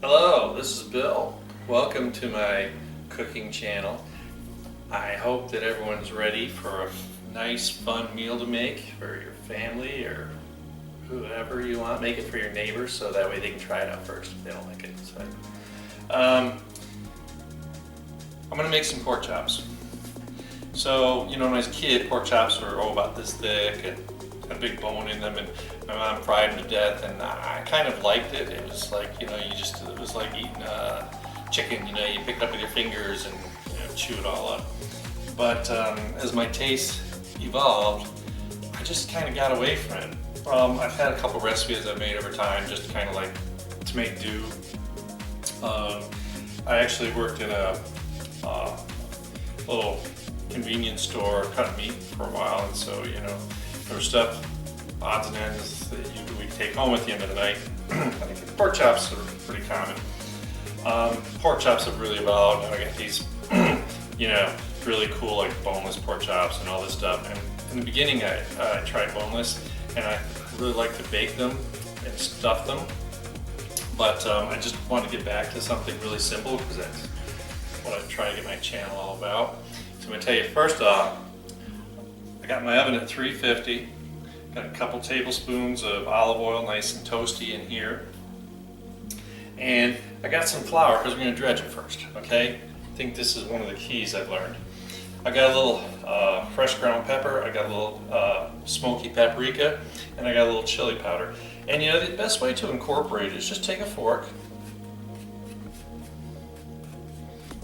Hello, this is Bill. Welcome to my cooking channel. I hope that everyone's ready for a nice, fun meal to make for your family or whoever you want. Make it for your neighbors so that way they can try it out first if they don't like it. So, I'm going to make some pork chops. So, when I was a kid, pork chops were about this thick and a big bone in them, and my mom fried them to death, and I kind of liked it. It was like, it was like eating chicken, you pick it up with your fingers and chew it all up. But as my taste evolved, I just kind of got away from it. I've had a couple recipes I've made over time, just kind of like to make do. I actually worked in a little convenience store cutting meat for a while, and so there was stuff, odds and ends that you would take home at the end of the night. I think pork chops are pretty common. Pork chops have really evolved. I got these, really cool like boneless pork chops and all this stuff. And in the beginning, I tried boneless, and I really like to bake them and stuff them. But I just want to get back to something really simple because that's what I'm trying to get my channel all about. So I'm going to tell you first off, I got my oven at 350, got a couple tablespoons of olive oil, nice and toasty in here. And I got some flour because we're going to dredge it first, okay? I think this is one of the keys I've learned. I got a little fresh ground pepper, I got a little smoky paprika, and I got a little chili powder. And the best way to incorporate it is just take a fork,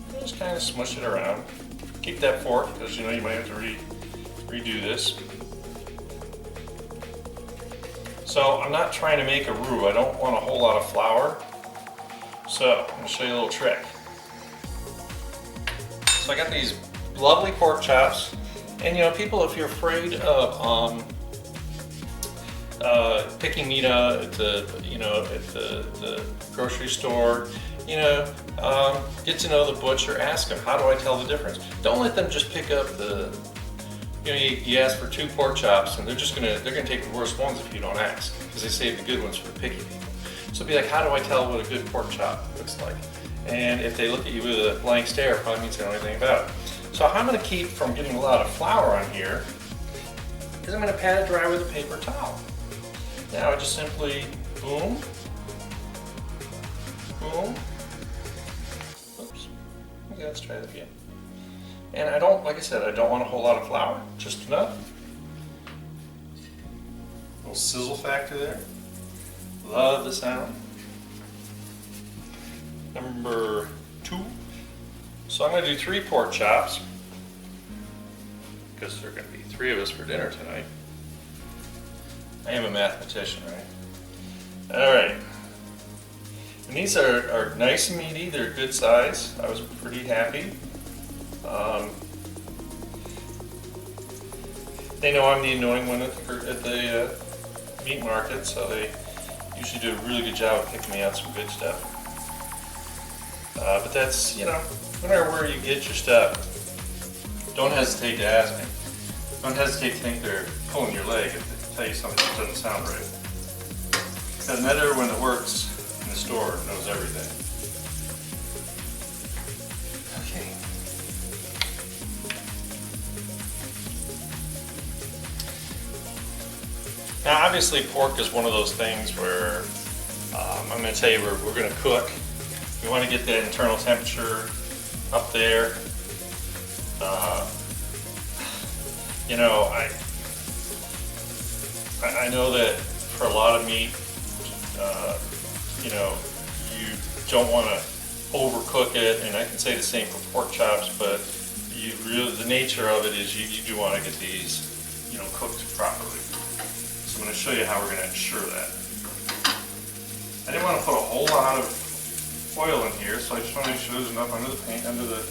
and just kind of smush it around. Keep that fork because you might have to redo this. So I'm not trying to make a roux. I don't want a whole lot of flour. So I'm going to show you a little trick. So I got these lovely pork chops, and people, if you're afraid of picking meat out at the grocery store, get to know the butcher. Ask them, how do I tell the difference? Don't let them just pick up the. You ask for 2 pork chops, and they're gonna take the worst ones if you don't ask, because they save the good ones for the picky people. So be like, how do I tell what a good pork chop looks like? And if they look at you with a blank stare, it probably means they don't know anything about it. So how I'm gonna keep from getting a lot of flour on here is I'm gonna pat it dry with a paper towel. Now I just simply boom, boom. Oops. Okay, let's try that again. And I don't, like I said, I don't want a whole lot of flour, just enough. A little sizzle factor there. Love the sound. Number 2. So I'm going to do 3 pork chops, because there are going to be 3 of us for dinner tonight. I am a mathematician, right? Alright. And these are nice and meaty, they're good size. I was pretty happy. They know I'm the annoying one at the meat market, so they usually do a really good job of picking me out some good stuff. But that's, no matter where you get your stuff, don't hesitate to ask me. Don't hesitate to think they're pulling your leg if they tell you something that doesn't sound right. Because not everyone that works in the store knows everything. Okay. Now obviously pork is one of those things where I'm going to tell you we're going to cook. We want to get that internal temperature up there. I know that for a lot of meat, you don't want to overcook it, and I can say the same for pork chops, but the nature of it is you do want to get these cooked properly. So I'm going to show you how we're going to ensure that. I didn't want to put a whole lot of oil in here, so I just want to make sure there's enough under the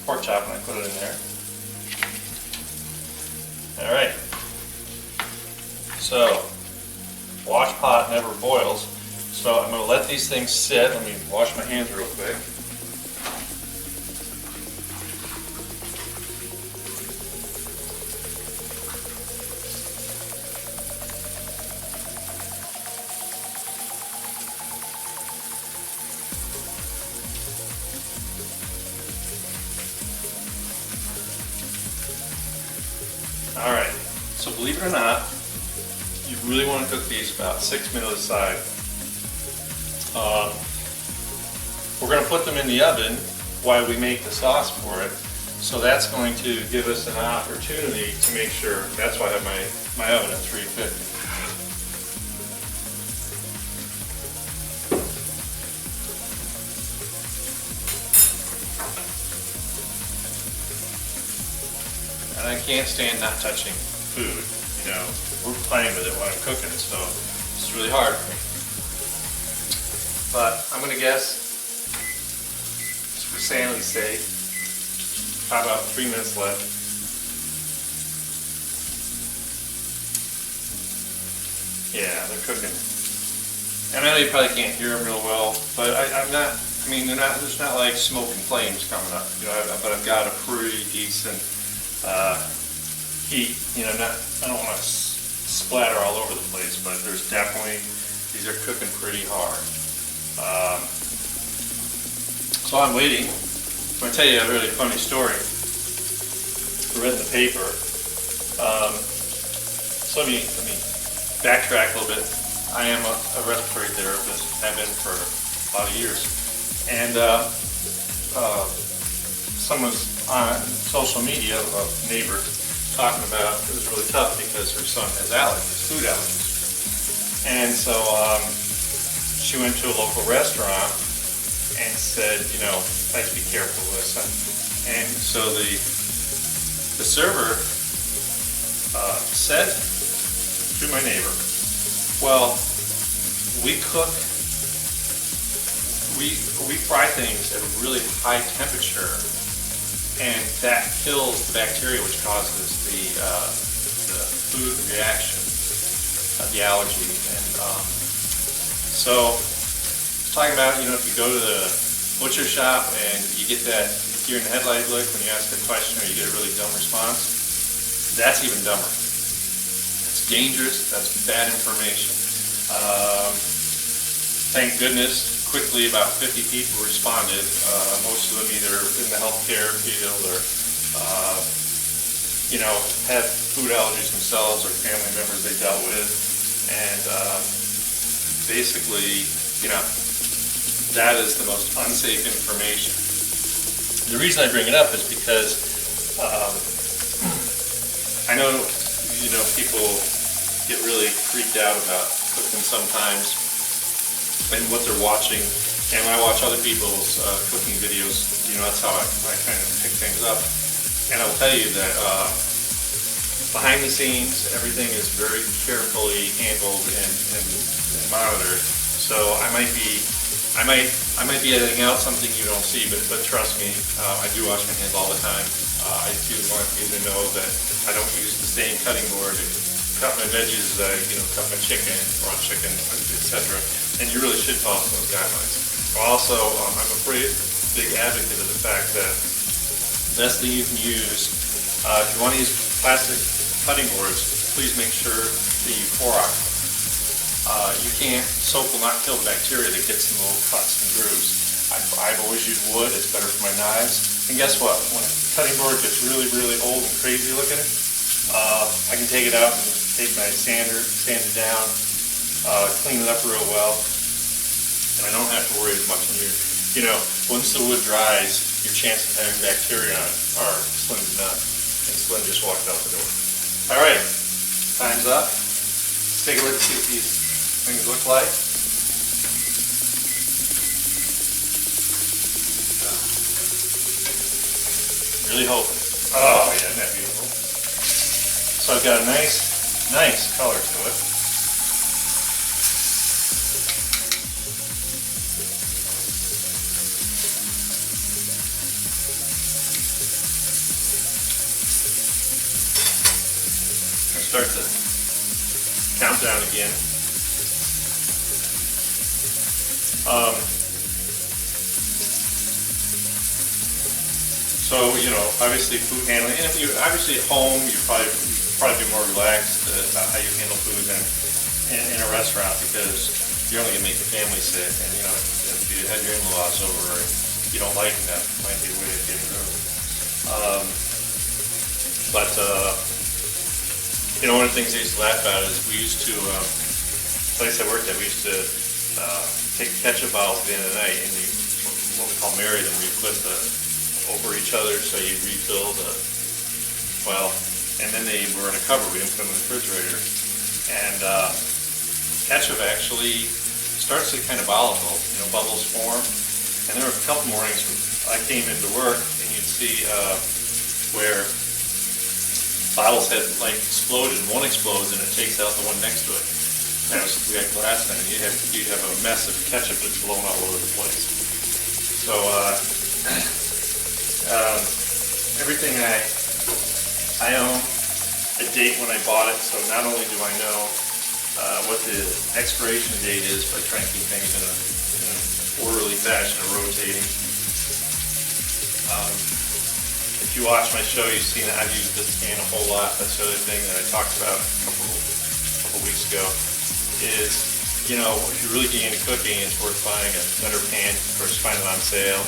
pork chop when I put it in there. Alright. So, wash pot never boils. So I'm going to let these things sit. Let me wash my hands real quick. All right, so believe it or not, you really want to cook these about 6 minutes aside. We're going to put them in the oven while we make the sauce for it. So that's going to give us an opportunity to make sure. That's why I have my oven at 350. And I can't stand not touching food. You know, we're playing with it while I'm cooking, so it's really hard for me. But I'm gonna guess, just for sanity's sake, how about 3 minutes left? Yeah, they're cooking. And I know you probably can't hear them real well, but I'm not. I mean, there's not like smoke and flames coming up, you know. But I've got a pretty decent heat. You know, I don't want to splatter all over the place, but there's definitely, these are cooking pretty hard. So I'm waiting. I'm going to tell you a really funny story. I read in the paper. So let me backtrack a little bit. I am a respiratory therapist. I've been for a lot of years. And someone was on social media, a neighbor, talking about it was really tough because her son has allergies, food allergies. And so she went to a local restaurant and said, you know, I have to be careful with this. And so the server said to my neighbor, well, we fry things at a really high temperature, and that kills the bacteria which causes the food reaction, the allergy. And so talking about, you know, if you go to the butcher shop and you get that deer in the headlight look when you ask a question or you get a really dumb response, that's even dumber. That's dangerous, that's bad information. Thank goodness, quickly about 50 people responded, most of them either in the healthcare field or, you know, had food allergies themselves or family members they dealt with. And basically, you know, that is the most unsafe information. The reason I bring it up is because I know, you know, people get really freaked out about cooking sometimes and what they're watching. And when I watch other people's cooking videos, you know, that's how I kind of pick things up. And I will tell you that behind the scenes, everything is very carefully handled and monitored. So I might be editing out something you don't see, but trust me, I do wash my hands all the time. I do want you to know that I don't use the same cutting board to cut my veggies, you know, cut my chicken, raw chicken, etc. And you really should follow those guidelines. Also, I'm a pretty big advocate of the fact that the best thing you can use, if you want to use plastic cutting boards, please make sure that you Clorox them. Soap will not kill the bacteria that gets in little cuts and grooves. I've always used wood, it's better for my knives. And guess what? When a cutting board gets really, really old and crazy looking, I can take it out and take my sander, sand it down, clean it up real well, and I don't have to worry as much. And you know, once the wood dries, your chance of having bacteria on it are slim to none. And Slim just walked out the door. All right, time's up. Let's take a look and see what these things look like. Really hoping. Oh yeah, isn't that beautiful? So I've got a nice color to it. Start the countdown again. So, you know, obviously food handling, and if you obviously at home, you probably be more relaxed about how you handle food than in a restaurant, because you're only gonna make the family sick. And you know, if you had your in-laws over and you don't like them, that might be a way of getting rid of them. You know, one of the things I used to laugh at is we used to, place I worked at, we used to take ketchup bottles at the end of the night and you, what we call marry them, where you put the over each other so you refill the, well, and then they were in a cover, we didn't put them in the refrigerator. And ketchup actually starts to kind of volatile, you know, bubbles form. And there were a couple mornings I came into work and you'd see where bottles had like exploded, and one explodes and it takes out the one next to it. And we had glass in it, and you'd have a mess of ketchup that's blown all over the place. So everything I own, a date when I bought it, so not only do I know what the expiration date is by trying to keep things in an orderly fashion or rotating. If you watch my show, you've seen that I've used this can a whole lot. That's the other thing that I talked about a couple weeks ago is, you know, if you're really getting into cooking, it's worth buying a better pan. Of course, find it on sale.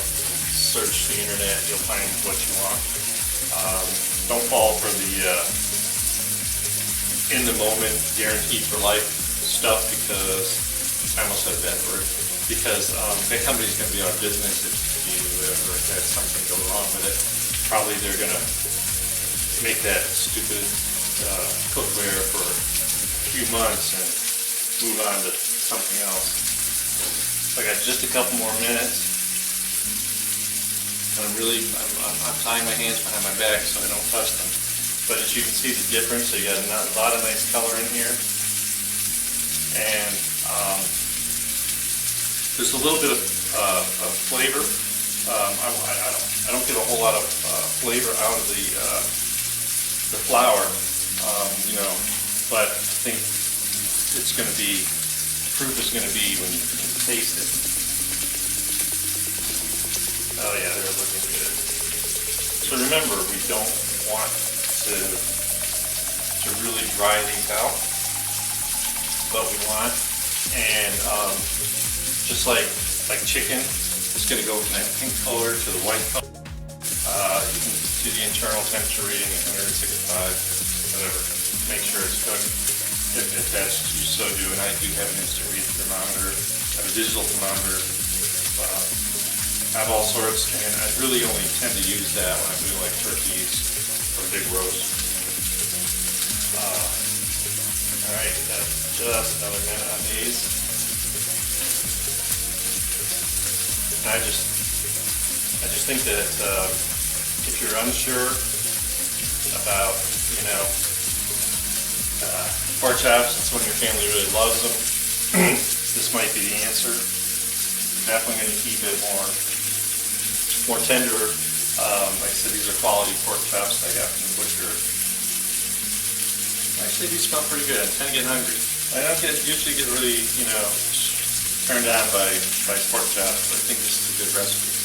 Search the internet, you'll find what you want. Don't fall for the in the moment, guaranteed for life stuff, because I almost said a bad word, because that company's going to be out of business if you ever had something go wrong with it. Probably they're going to make that stupid cookware for a few months and move on to something else. So I got just a couple more minutes. And I'm tying my hands behind my back so I don't touch them. But as you can see the difference, so you got a lot of nice color in here. And there's a little bit of flavor. I don't get a whole lot of flavor out of the flour, you know, but I think it's going to be, proof is going to be when you taste it. Oh yeah, they're looking good. So remember, we don't want to really dry these out, but we want, and just like chicken, it's going to go from that pink color to the white color. You can see the internal temperature reading at 165, whatever. Make sure it's cooked if that's you so do. And I do have an instant read thermometer, I have a digital thermometer. I have all sorts, and I really only tend to use that when I'm doing like turkeys or big roast. Alright, just another minute on these. And I just think that if you're unsure about, you know, pork chops, and some of your family really loves them, this might be the answer. Definitely going to keep it more tender. Like I said, these are quality pork chops I got from the butcher. Actually, these smell pretty good. I'm kind of getting hungry. I don't usually get really, you know, turned on by pork chops, but I think this is a good recipe.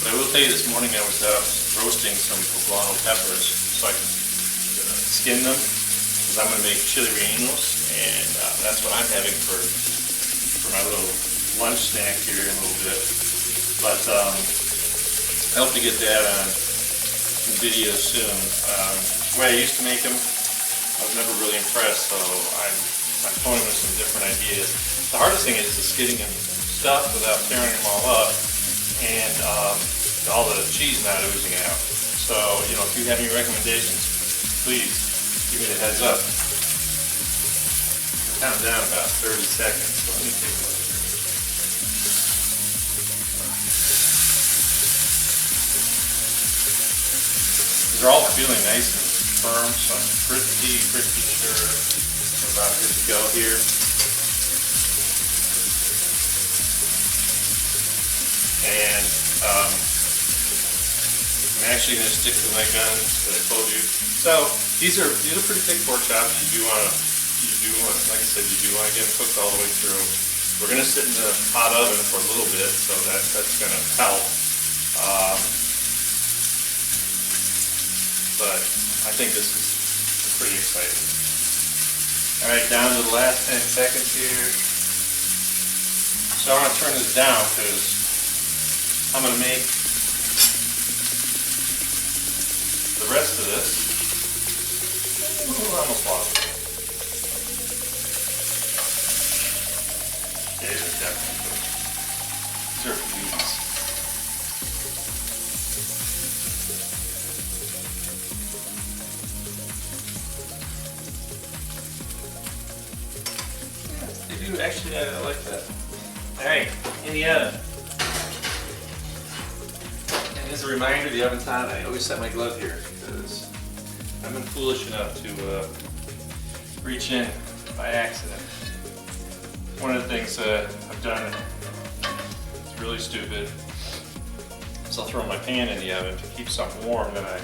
But I will tell you, this morning I was out roasting some poblano peppers so I can skin them, because I'm going to make chili rellenos, and that's what I'm having for my little lunch snack here in a little bit. But I hope to get that on video soon. The way I used to make them, I was never really impressed, so I'm toying with some different ideas. The hardest thing is getting them stuffed without tearing them all up, and all the cheese not oozing out. So, you know, if you have any recommendations, please give me the heads up. Count down about 30 seconds, so let me take a look. They're all feeling nice and firm, so I'm pretty sure we're about good to go here. And I'm actually going to stick to my guns that I told you. So these are pretty thick pork chops. You do want, like I said, you do want to get them cooked all the way through. We're going to sit in the hot oven for a little bit, so that's going to help. But I think this is pretty exciting. All right, down to the last 10 seconds here. So I want to turn this down because I'm going to make the rest of this. Ooh, I almost lost it. Yeah, these are definitely good. These are beauties. Yeah, they do actually, I like that. Alright, in the oven. And as a reminder, the oven's on. I always set my glove here because I've been foolish enough to reach in by accident. One of the things that I've done, it's really stupid, is I'll throw my pan in the oven to keep something warm, then I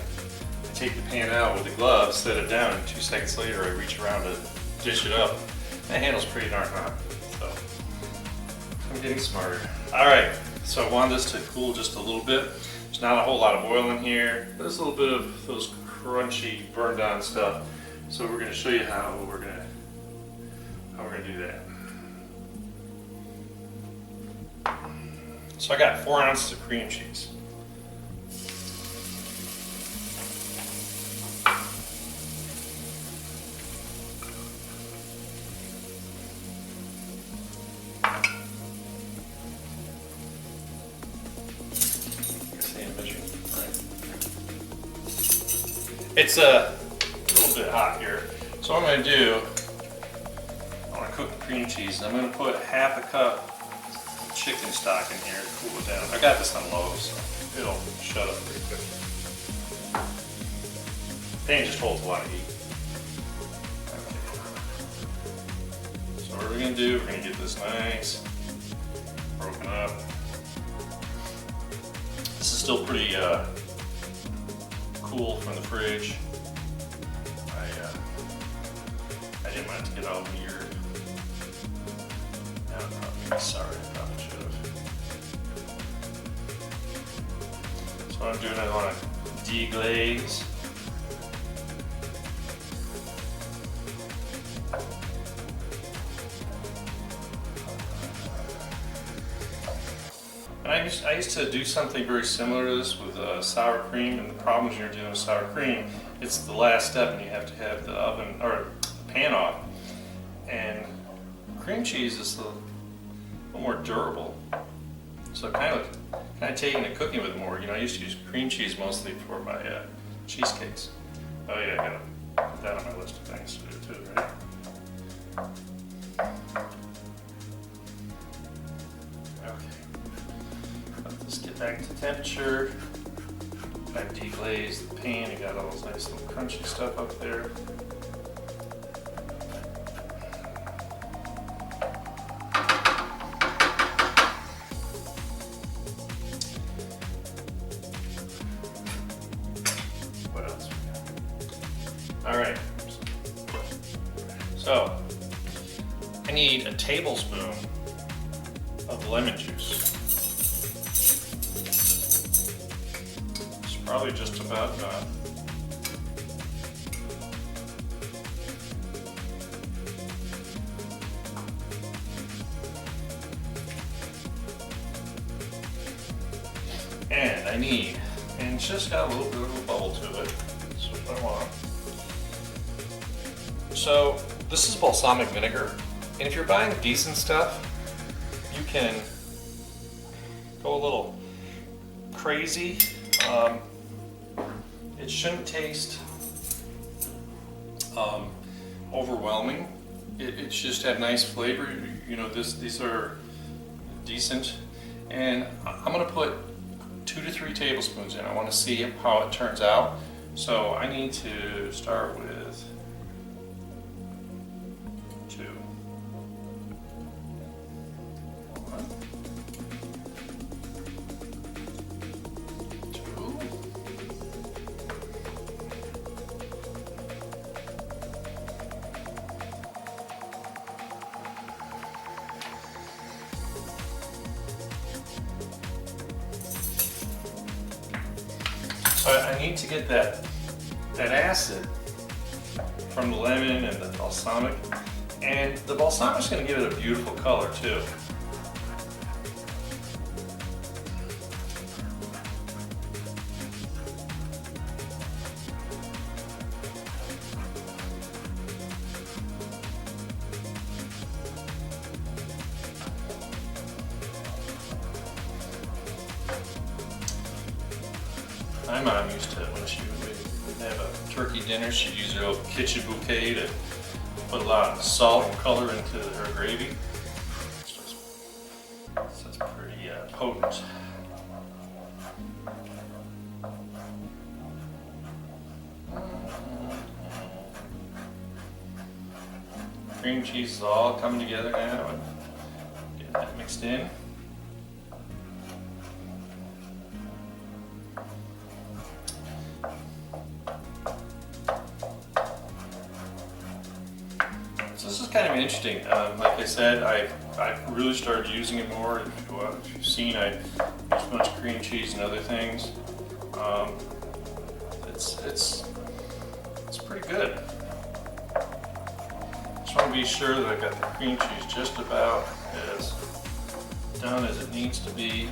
take the pan out with the glove, set it down, and 2 seconds later I reach around to dish it up. That handle's pretty darn hot, so I'm getting smarter. Alright, so I want this to cool just a little bit. There's not a whole lot of oil in here, but there's a little bit of those crunchy, burned on stuff. So we're going to show you how we're going to do that. So I got 4 ounces of cream cheese. It's a little bit hot here. So what I'm going to do, I want to cook the cream cheese. I'm going to put half a cup of chicken stock in here to cool it down. I got this on low, so it'll shut up pretty quick. Pan just holds a lot of heat. Okay. So what we're going to do, we're going to get this nice, broken up. This is still pretty cool from the fridge. I didn't want it to get all weird. No, probably, sorry, I probably should have. So what I'm doing, I want to deglaze. And I used to do something very similar to this with sour cream, and the problem is when you're dealing with sour cream, it's the last step and you have to have the oven or the pan off. And cream cheese is a little more durable. So kind of taking to cooking with more. You know, I used to use cream cheese mostly for my cheesecakes. Oh yeah, I gotta put that on my list of things to do too, right? Back to temperature. I've deglazed the pan. You got all those nice little crunchy stuff up there. What else we got? All right. So I need a tablespoon of lemon juice. Probably just about done. And I need, and it's just got a little bit of a bubble to it. That's what I want. So this is balsamic vinegar. And if you're buying decent stuff, you can go a little crazy. It shouldn't taste overwhelming. It just have nice flavor. You know, these are decent. And I'm going to put 2 to 3 tablespoons in. I want to see how it turns out. So I need to start with 2. 1. 2. So I need to get that acid from the lemon and the balsamic, and the balsamic is going to give it a beautiful color too. My mom used to, when she would have a turkey dinner, she'd use her old kitchen bouquet to put a lot of salt and color into her gravy. So it's pretty potent. Cream cheese is all coming together now and getting that mixed in. So this is kind of interesting. Like I said, I really started using it more. If you've seen, I use a bunch of cream cheese and other things. It's pretty good. Just want to be sure that I got the cream cheese just about as done as it needs to be.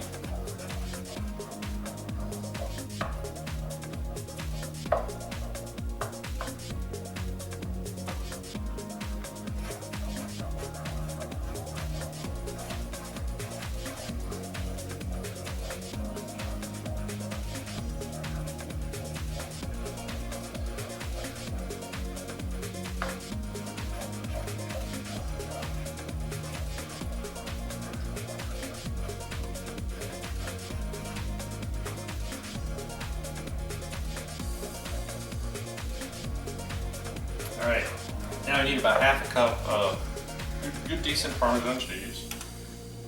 All right, now I need about half a cup of good decent Parmesan cheese.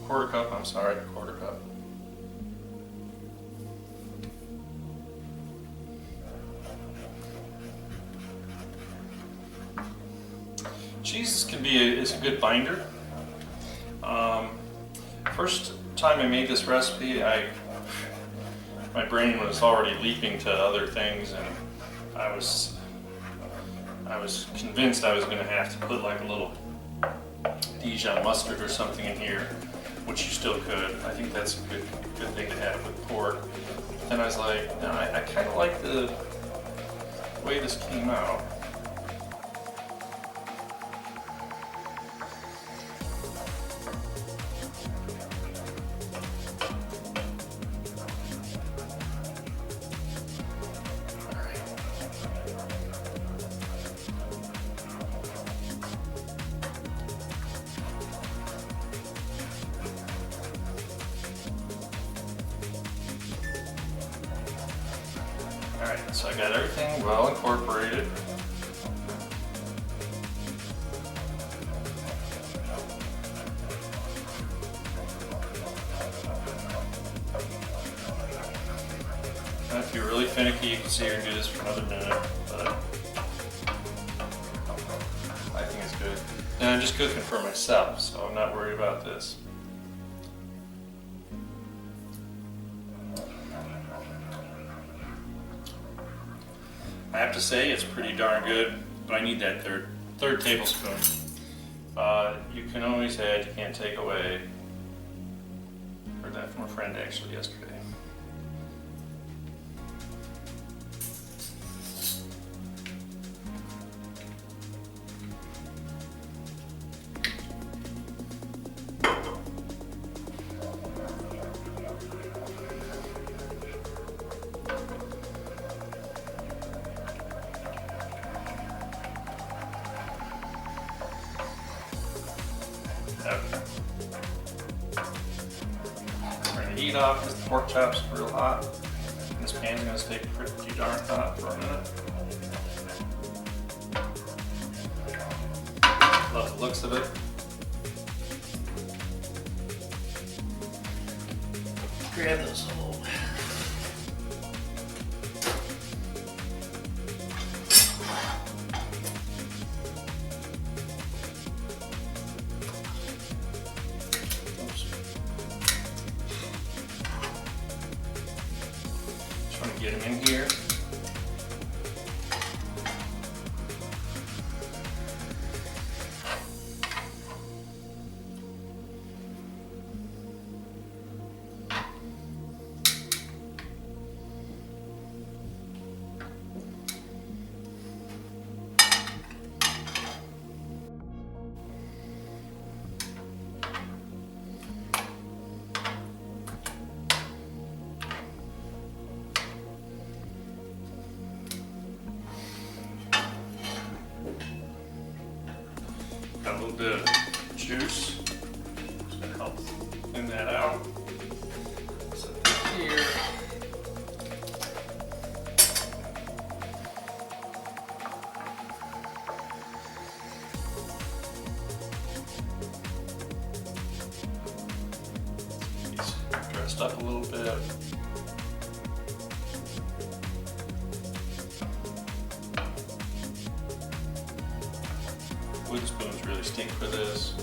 Quarter cup. Cheese can be is a good binder. First time I made this recipe, my brain was already leaping to other things, and I was convinced I was going to have to put like a little Dijon mustard or something in here, which you still could. I think that's a good thing to have with pork. But then I was like, no, I kind of like the way this came out. Alright, so I got everything well incorporated. Now if you're really finicky, you can sit here and do this for another minute, but I think it's good. And I'm just cooking for myself, so I'm not worried about this. I have to say it's pretty darn good, but I need that third tablespoon. You can always add, you can't take away. Heard that from a friend actually yesterday. Turn the heat off because the pork chops are real hot. And this pan's going to stay pretty darn hot for a minute. Love the looks of it. Grab those little get them in here. little bit of juice. It's going to help thin that out. Set that here. He's dressed up a little bit. Wooden spoons really stink for this.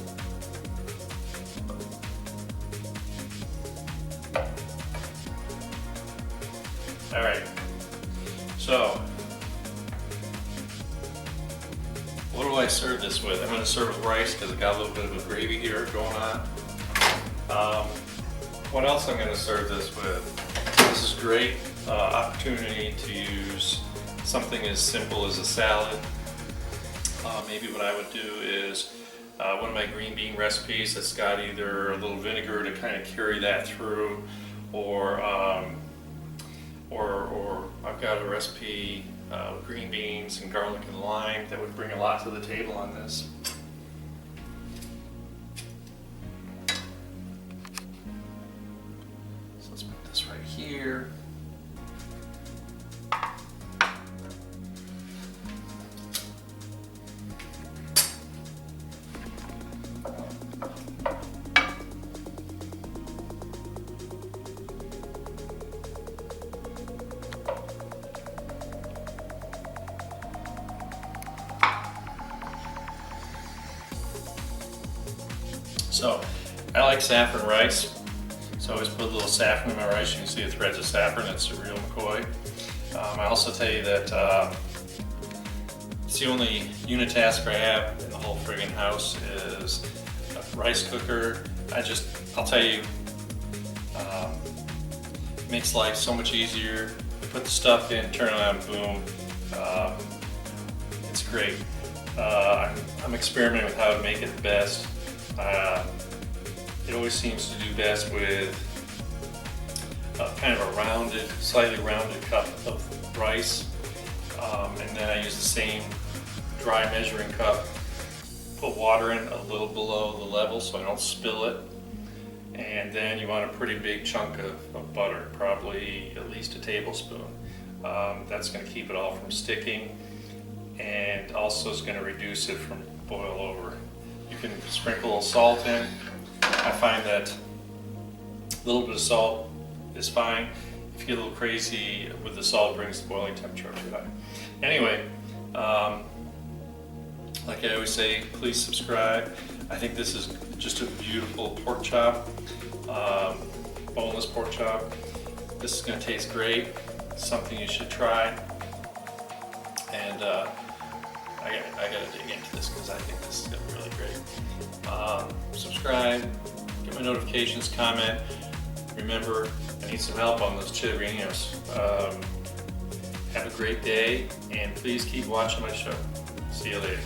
All right, so what do I serve this with? I'm going to serve with rice because I got a little bit of a gravy here going on. What else I'm going to serve this with? This is a great opportunity to use something as simple as a salad. Maybe what I would do is one of my green bean recipes that's got either a little vinegar to kind of carry that through, or I've got a recipe with green beans and garlic and lime that would bring a lot to the table on this. So let's put this right here. So I like saffron rice, so I always put a little saffron in my rice. You can see the threads of saffron. It's a real McCoy. I also tell you that it's the only unitask I have in the whole friggin' house is a rice cooker. I'll tell you, makes life so much easier. You put the stuff in, turn it on, boom. It's great. I'm experimenting with how to make it the best. It always seems to do best with kind of a rounded, slightly rounded cup of rice. And then I use the same dry measuring cup, put water in a little below the level so I don't spill it. And then you want a pretty big chunk of butter, probably at least a tablespoon. That's going to keep it all from sticking, and also is going to reduce it from boil over. You can sprinkle a little salt in. I find that a little bit of salt is fine. If you get a little crazy with the salt, it brings the boiling temperature up too high. Anyway, like I always say, please subscribe. I think this is just a beautiful pork chop, boneless pork chop. This is going to taste great. It's something you should try. And I gotta dig into this because I think this is gonna be really great. Subscribe, get my notifications, comment. Remember, I need some help on those chilinos. Have a great day, and please keep watching my show. See you later.